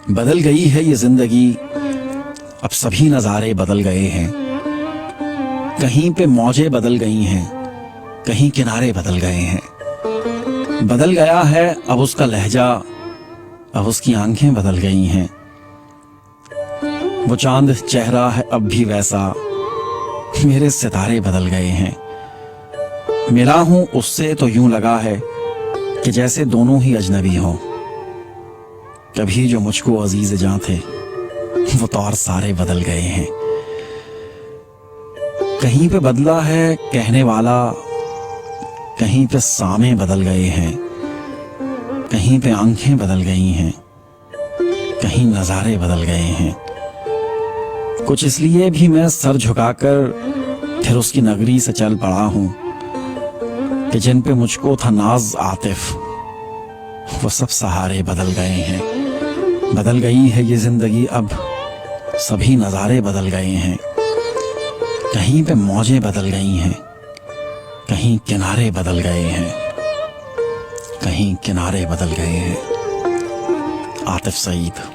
बदल गई है ये जिंदगी, अब सभी नज़ारे बदल गए हैं। कहीं पे मौजें बदल गई हैं, कहीं किनारे बदल गए हैं। बदल गया है अब उसका लहजा, अब उसकी आंखें बदल गई हैं। वो चांद चेहरा है अब भी वैसा, मेरे सितारे बदल गए हैं। मिला हूं उससे तो यूं लगा है कि जैसे दोनों ही अजनबी हों। कभी जो मुझको अजीज जां थे, वो तौर सारे बदल गए हैं। कहीं पे बदला है कहने वाला, कहीं पे सामे बदल गए हैं। कहीं पे आंखें बदल गई हैं, कहीं नज़ारे बदल गए हैं। कुछ इसलिए भी मैं सर झुकाकर फिर उसकी नगरी से चल पड़ा हूं कि जिन पे मुझको था नाज आतिफ, वो सब सहारे बदल गए हैं। बदल गई है ये जिंदगी, अब सभी नज़ारे बदल गए हैं। कहीं पे मौजें बदल गई हैं, कहीं किनारे बदल गए हैं। कहीं किनारे बदल गए हैं। आतिफ सईद।